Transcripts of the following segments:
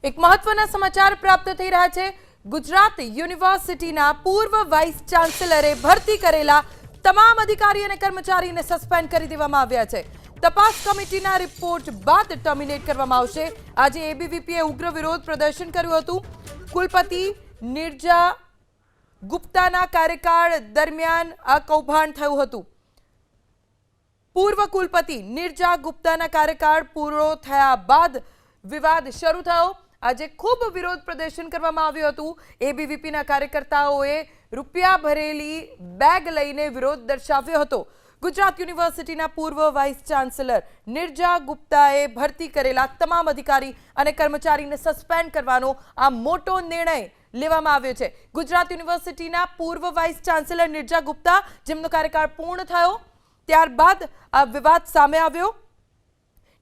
એક મહત્વના સમાચાર પ્રાપ્ત થઈ રહ્યા છે। ગુજરાત યુનિવર્સિટીના પૂર્વ વાઇસ ચાન્સેલરે ભરતી કરેલા તમામ અધિકારી અને કર્મચારીને સસ્પેન્ડ કરી દેવામાં આવ્યા છે। તપાસ કમિટીના રિપોર્ટ બાદ ટર્મિનેટ કરવામાં આવશે। આજે એબીવીપીએ ઉગ્ર વિરોધ પ્રદર્શન કર્યું હતું। કુલપતિ નિર્જા ગુપ્તાના કાર્યકાળ દરમિયાન આ કૌભાંડ થયું હતું। પૂર્વ કુલપતિ નિર્જા ગુપ્તાના કાર્યકાળ પૂરો થયા બાદ વિવાદ શરૂ થયો। આજે ખૂબ વિરોધ પ્રદર્શન કરવામાં આવ્યું હતું। એબીવીપીના કાર્યકર્તાઓએ રૂપિયા ભરેલી બેગ લઈને વિરોધ દર્શાવ્યો હતો। ગુજરાત યુનિવર્સિટીના પૂર્વ વાઇસ ચાન્સેલર નિર્જા ગુપ્તાએ ભરતી કરેલા તમામ અધિકારી અને કર્મચારીને સસ્પેન્ડ કરવાનો આ મોટો નિર્ણય લેવામાં આવ્યો છે। ગુજરાત યુનિવર્સિટીના પૂર્વ વાઇસ ચાન્સેલર નિર્જા ગુપ્તા જેમનો કાર્યકાળ પૂર્ણ થયો ત્યારબાદ આ વિવાદ સામે આવ્યો।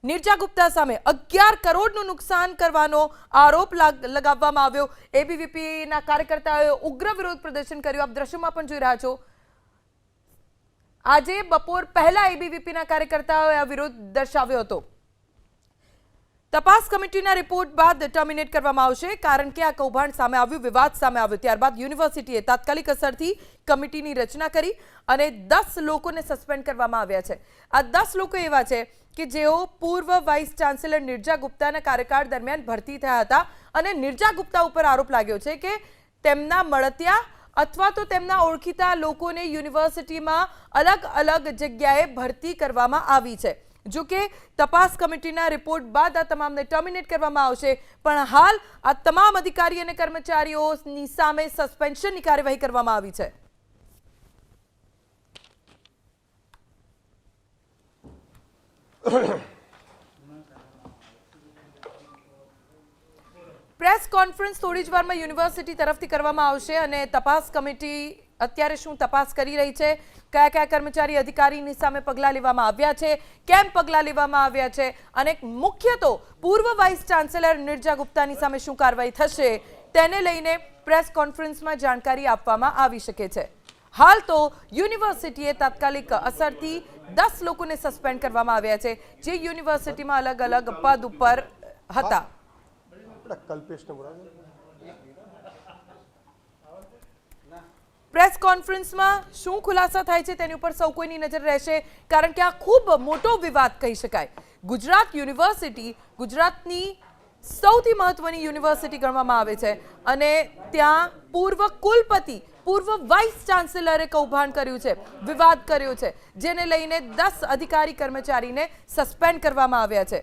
નિર્જા ગુપ્તા સામે 11 કરોડનું નુકસાન કરવાનો આરોપ લગાવવામાં આવ્યો। એબીવીપીના કાર્યકર્તાઓએ ઉગ્ર વિરોધ પ્રદર્શન કર્યું। આપ દ્રશ્યોમાં પણ જોઈ રહ્યા છો। આજે બપોર પહેલા એબીવીપીના કાર્યકર્તાઓએ આ વિરોધ દર્શાવ્યો હતો। તપાસ કમિટીના રિપોર્ટ બાદ ટર્મિનેટ કરવામાં આવશે કારણ કે આ કૌભાંડ સામે આવ્યું, વિવાદ સામે આવ્યો। ત્યારબાદ યુનિવર્સિટીએ તાત્કાલિક અસરથી કમિટીની રચના કરી અને 10 લોકોને સસ્પેન્ડ કરવામાં આવ્યા છે। આ 10 લોકો એવા છે કે જેઓ પૂર્વ વાઇસ ચાન્સેલર નિર્જા ગુપ્તાના કાર્યકાળ દરમિયાન ભરતી થયા હતા અને નિર્જા ગુપ્તા ઉપર આરોપ લાગ્યો છે કે તેમના મળતિયા અથવા તો તેમના ઓળખીતા લોકોને યુનિવર્સિટીમાં અલગ અલગ જગ્યાએ ભરતી કરવામાં આવી છે। જો કે તપાસ કમિટીના રિપોર્ટ બાદ આ તમામને ટર્મિનેટ કરવામાં આવશે, પણ હાલ આ તમામ અધિકારી અને કર્મચારીઓની સામે સસ્પેન્શનની કાર્યવાહી કરવામાં આવી છે। પ્રેસ કોન્ફરન્સ થોડી જ વારમાં યુનિવર્સિટી તરફથી કરવામાં આવશે અને તપાસ કમિટી અત્યારે શું તપાસ કરી રહી છે, કયા કયા કર્મચારી અધિકારીની સામે પગલાં લેવામાં આવ્યા છે, કેમ પગલાં લેવામાં આવ્યા છે અને મુખ્ય તો પૂર્વ વાઇસ ચાન્સેલર નિર્જા ગુપ્તાની સામે શું કાર્યવાહી થશે તેને લઈને પ્રેસ કોન્ફરન્સમાં જાણકારી આપવામાં આવી શકે છે। હાલ તો યુનિવર્સિટીએ તાત્કાલિક અસરથી 10 લોકોને સસ્પેન્ડ કરવામાં આવ્યા છે જે યુનિવર્સિટીમાં અલગ અલગ પદ ઉપર હતા। પ્રેસ કોન્ફરન્સમાં શું ખુલાસા થાય છે તેની ઉપર સૌ કોઈની નજર રહેશે કારણ કે આ ખૂબ મોટો વિવાદ કહી શકાય। ગુજરાત યુનિવર્સિટી ગુજરાતની સૌથી મહત્વની યુનિવર્સિટી ગણવામાં આવે છે અને ત્યાં પૂર્વ કુલપતિ પૂર્વ વાઇસ ચાન્સેલરે કૌભાંડ કર્યું છે, વિવાદ કર્યો છે, જેને લઈને 10 અધિકારી કર્મચારીને સસ્પેન્ડ કરવામાં આવ્યા છે।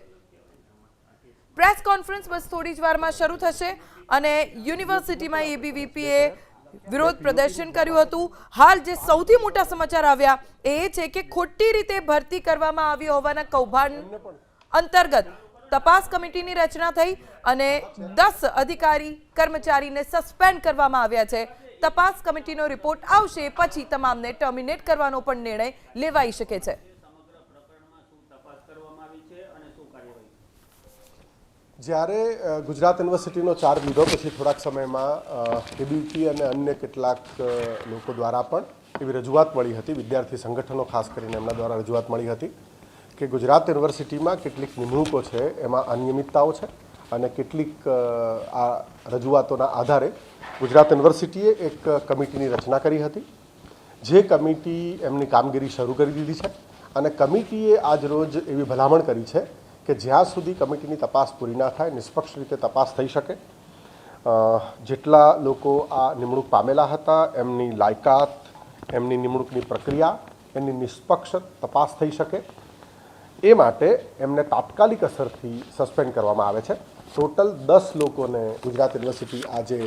પ્રેસ કોન્ફરન્સ બસ થોડી જ વારમાં શરૂ થશે અને યુનિવર્સિટીમાં એબીવીપીએ વિરોધ પ્રદર્શન કર્યું હતું। હાલ જે સૌથી મોટા સમાચાર આવ્યા એ છે કે ખોટી રીતે ભરતી કરવામાં આવી હોવાના કૌભાંડ અંતર્ગત તપાસ કમિટીની રચના થઈ અને 10 અધિકારી કર્મચારીને સસ્પેન્ડ કરવામાં આવ્યા છે। તપાસ કમિટીનો રિપોર્ટ આવશે પછી તમામને ટર્મિનેટ કરવાનો પણ નિર્ણય લેવાઈ શકે છે। જ્યારે ગુજરાત યુનિવર્સિટીનો ચાર્જ લીધો પછી થોડાક સમયમાં એબીવીપી અને અન્ય કેટલાક લોકો દ્વારા પણ એવી રજૂઆત મળી હતી, વિદ્યાર્થી સંગઠનો ખાસ કરીને એમના દ્વારા રજૂઆત મળી હતી કે ગુજરાત યુનિવર્સિટીમાં કેટલીક નિમણૂકો છે એમાં અનિયમિતતાઓ છે અને કેટલીક આ રજૂઆતોના આધારે ગુજરાત યુનિવર્સિટીએ એક કમિટીની રચના કરી હતી જે કમિટી એમની કામગીરી શરૂ કરી દીધી છે અને કમિટીએ આજરોજ એવી ભલામણ કરી છે કે જ્યાં સુધી કમિટીની તપાસ પૂરી ના થાય, નિષ્પક્ષ રીતે તપાસ થઈ શકે, જેટલા લોકો આ નિમણૂક પામેલા હતા એમની લાયકાત, એમની નિમણૂકની પ્રક્રિયા, એની નિષ્પક્ષ તપાસ થઈ શકે એ માટે એમને તાત્કાલિક અસરથી સસ્પેન્ડ કરવામાં આવે છે। ટોટલ 10 લોકોને ગુજરાત યુનિવર્સિટી આજે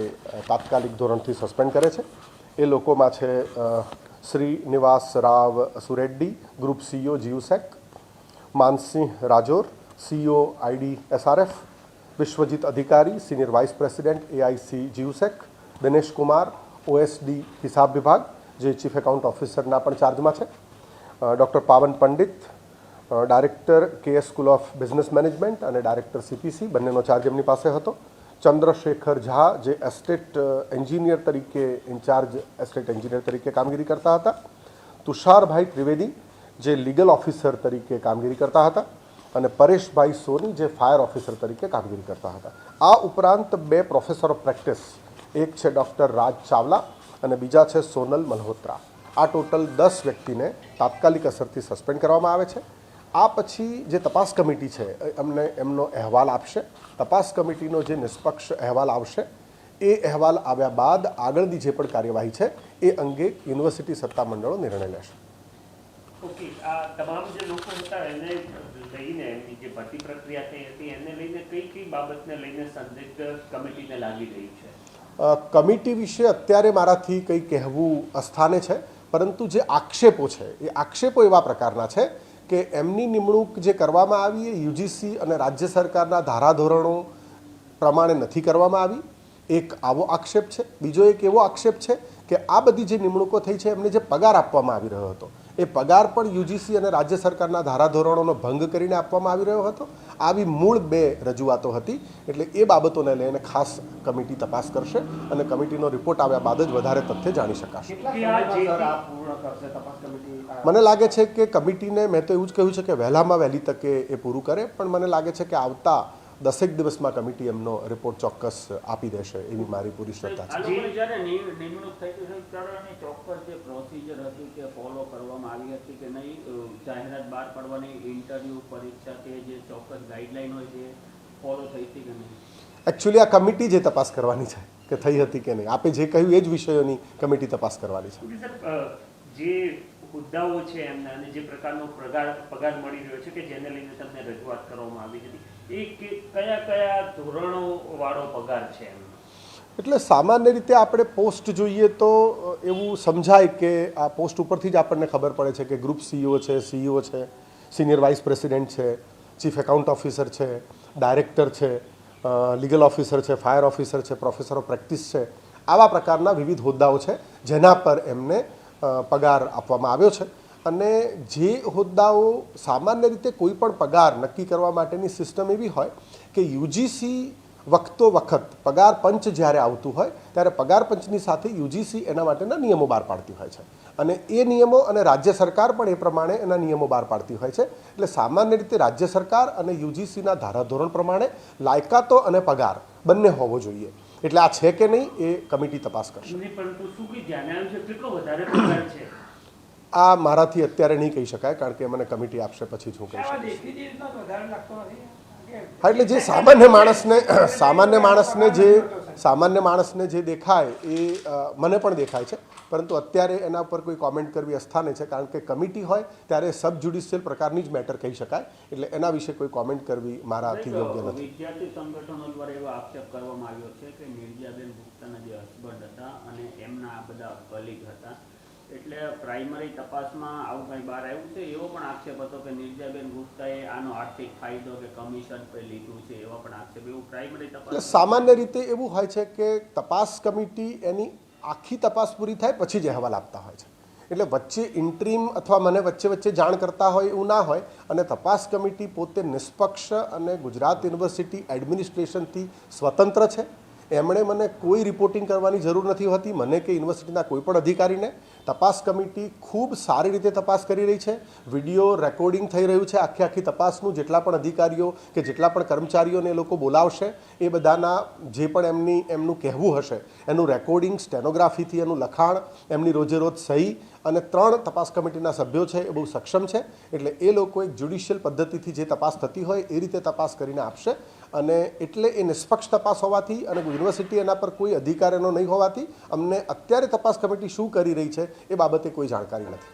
તાત્કાલિક ધોરણથી સસ્પેન્ડ કરે છે। એ લોકોમાં છે Shri Nivas Rao Sureddy, group CEO GUSEC, Mansingh Rajor, CEO ID SRF, Vishwajit Adhikari, senior vice president AIC GUSEC, Dinesh Kumar OSD હિસાબ વિભાગ જે ચીફ એકાઉન્ટ ઓફિસરના પણ ચાર્જમાં છે, ડૉક્ટર પાવન Pandit director KS school of business management અને ડાયરેક્ટર CPC બંનેનો ચાર્જ એમની પાસે હતો, ચંદ્રશેખર ઝા જે એસ્ટેટ એન્જિનિયર તરીકે ઇન્ચાર્જ એસ્ટેટ એન્જિનિયર તરીકે કામગીરી કરતા હતા, તુષારભાઈ ત્રિવેદી જે લીગલ ઓફિસર તરીકે કામગીરી કરતા હતા અને પરેશભાઈ સોની જે ફાયર ઓફિસર તરીકે કામગીરી કરતા હતા. આ ઉપરાંત 2 પ્રોફેસર ઓફ પ્રેક્ટિસ, એક છે ડૉક્ટર રાજ ચાવલા અને બીજા છે સોનલ મલ્હોત્રા. આ ટોટલ 10 વ્યક્તિને તાત્કાલિક અસરથી સસ્પેન્ડ કરવામાં આવે છે. આ પછી જે તપાસ કમિટી છે અમને એમનો અહેવાલ આપશે. તપાસ કમિટીનો જે નિષ્પક્ષ અહેવાલ આવશે એ અહેવાલ આવ્યા બાદ આગળની જે પણ કાર્યવાહી છે એ અંગે યુનિવર્સિટી સત્તામંડળો નિર્ણય લેશે. ઓકે, આ તમામ જે લોકો હતા એને લઈને એમની જે ભરતી પ્રક્રિયા થઈ હતી એને લઈને કઈ બાબતને લઈને સંદિગ્ધ કમિટીને લાગી રહી છે? કમિટી વિશે અત્યારે મારાથી કંઈ કહેવું અસ્થાને છે, પરંતુ જે આક્ષેપો છે એ આક્ષેપો એવા પ્રકારના છે કે એમની નિમણૂક જે કરવામાં આવી એ યુજીસી અને રાજ્ય સરકારના ધારાધોરણો પ્રમાણે નથી કરવામાં આવી. એક આવો આક્ષેપ છે. બીજો એક એવો આક્ષેપ છે કે આ બધી જે નિમણૂકો થઈ છે એમને જે પગાર આપવામાં આવી રહ્યો હતો એ પગાર પણ યુજીસી અને રાજ્ય સરકારના ધારાધોરણોનો ભંગ કરીને આપવામાં આવી રહ્યો હતો. આવી મૂળ 2 રજૂઆતો હતી. એટલે એ બાબતોને લઈને ખાસ કમિટી તપાસ કરશે અને કમિટીનો રિપોર્ટ આવ્યા બાદ જ વધારે તથ્ય જાણી શકાશે. મને લાગે છે કે કમિટીને મેં તો એવું જ કહ્યું છે કે વહેલામાં વહેલી તકે એ પૂરું કરે, પણ મને લાગે છે કે આવતા 10 દિવસમાં કમિટી એમનો રિપોર્ટ ચોક્કસ આપી દેશે એવી મારી પૂરી શ્રદ્ધા છે. જ્યારે નિમણૂક થઈ હતી ત્યારે ચોક્કસ જે પ્રોસિજર હતી તે ફોલો કરવામાં આવી હતી કે નહીં? જાહેરાત બહાર પાડવાની, ઇન્ટરવ્યુ, પરીક્ષા કે જે ચોક્કસ ગાઈડલાઈન હોય તે ફોલો થઈ હતી કે નહીં? એકચ્યુઅલી આ કમિટી જે તપાસ કરવાની છે કે થઈ હતી કે નહીં. આપે જે કહ્યું એ જ વિષયોની કમિટી તપાસ કરવાની છે. સર, જે હોદ્દાઓ છે એમના અને જે પ્રકારનો પગાર મળી રહ્યો છે કે જેને લઈને તમને રજૂઆત કરવામાં આવી હતી એ કયા ધોરણો વાળો પગાર છે એમનો? એટલે સામાન્ય રીતે આપણે પોસ્ટ જોઈએ તો એવું સમજાય કે આ પોસ્ટ ઉપરથી જ આપણને ખબર પડે છે કે ગ્રુપ સીઈઓ છે, સીઈઓ છે, સિનિયર વાઇસ પ્રેસિડેન્ટ છે, ચીફ એકાઉન્ટ ઓફિસર છે, ડાયરેક્ટર છે, લીગલ ઓફિસર છે, ફાયર ઓફિસર છે, પ્રોફેસર ઓફ પ્રેક્ટિસ છે. આવા પ્રકારના વિવિધ હોદ્દાઓ છે જેના પર એમને પગાર આપવામાં આવ્યો છે. અને જે હોદ્દાઓ સામાન્ય રીતે કોઈ પણ પગાર નક્કી કરવા માટેની સિસ્ટમ એવી હોય કે યુજીસી વખતો વખત પગાર પંચ જ્યારે આવતું હોય ત્યારે પગાર પંચની સાથે યુજીસી એના માટેના નિયમો બહાર પાડતી હોય છે અને એ નિયમો અને રાજ્ય સરકાર પણ એ પ્રમાણે એના નિયમો બહાર પાડતી હોય છે. એટલે સામાન્ય રીતે રાજ્ય સરકાર અને યુજીસીના ધારાધોરણ પ્રમાણે લાયકાતો અને પગાર બંને હોવો જોઈએ. એટલે આ છે કે નહીં એ કમિટી તપાસ કરશે. પરંતુ શું કે ધ્યાને આવ્યું છે કેટલો વધારે પગાર છે? આ મારાથી અત્યારે નહીં કહી શકાય, કારણ કે મને કમિટી આપશે પછી જ હું કહી શકીશ. હા, એટલે જે સામાન્ય માણસને જે દેખાય એ મને પણ દેખાય છે, પરંતુ અત્યારે એના પર કોઈ કોમેન્ટ કરવી અસ્થાને છે, કારણ કે કમિટી હોય ત્યારે સબ જ્યુડિશિયલ પ્રકારની જ મેટર કહી શકાય. એટલે એના વિશે કોઈ કોમેન્ટ કરવી મારાથી યોગ્ય નથી. વિદ્યાર્થી સંગઠનો દ્વારા એવો આક્ષેપ કરવામાં આવ્યો છે કે નિર્જાબેન ગુપ્તાના જે હસબન્ડ હતા અને એમના બધા કલીગ હતા, એટલે પ્રાઇમરી તપાસમાં આવું કંઈ બહાર આવ્યું છે. એવો પણ આક્ષેપ હતો કે નિર્જાબેન ગુપ્તાએ આનો આર્થિક ફાયદો કે કમિશન પર લીધું છે, એવો પણ આક્ષેપ. એવું પ્રાઇમરી તપાસ સામાન્ય રીતે એવું હોય છે કે તપાસ કમિટી એની આખી તપાસ પૂરી થાય પછી જ અહેવાલ આપતા હોય છે. એટલે વચ્ચે ઇન્ટ્રીમ અથવા મને વચ્ચે જાણ કરતા હોય એવું ના હોય. અને તપાસ કમિટી પોતે નિષ્પક્ષ અને ગુજરાત યુનિવર્સિટી એડમિનિસ્ટ્રેશનથી સ્વતંત્ર છે. એમણે મને કોઈ રિપોર્ટિંગ કરવાની જરૂર નથી હોતી, મને કે યુનિવર્સિટીના કોઈ પણ અધિકારીને. તપાસ કમિટી ખૂબ સારી રીતે તપાસ કરી રહી છે. વિડીયો રેકોર્ડિંગ થઈ રહ્યું છે આખી તપાસનું. જેટલા પણ અધિકારીઓ કે જેટલા પણ કર્મચારીઓને એ લોકો બોલાવશે એ બધાના જે પણ એમનું કહેવું હશે એનું રેકોર્ડિંગ, સ્ટેનોગ્રાફીથી એનું લખાણ, એમની રોજે રોજ સહી, અને 3 તપાસ કમિટીના સભ્યો છે એ બહુ સક્ષમ છે. એટલે એ લોકો એક જ્યુડિશિયલ પદ્ધતિથી જે તપાસ થતી હોય એ રીતે તપાસ કરીને આપશે. અને એટલે એ નિષ્પક્ષ તપાસ હોવાથી અને યુનિવર્સિટી એના પર કોઈ અધિકારીનો નહીં હોવાથી અમને અત્યારે તપાસ કમિટી શું કરી રહી છે એ બાબતે કોઈ જાણકારી નથી.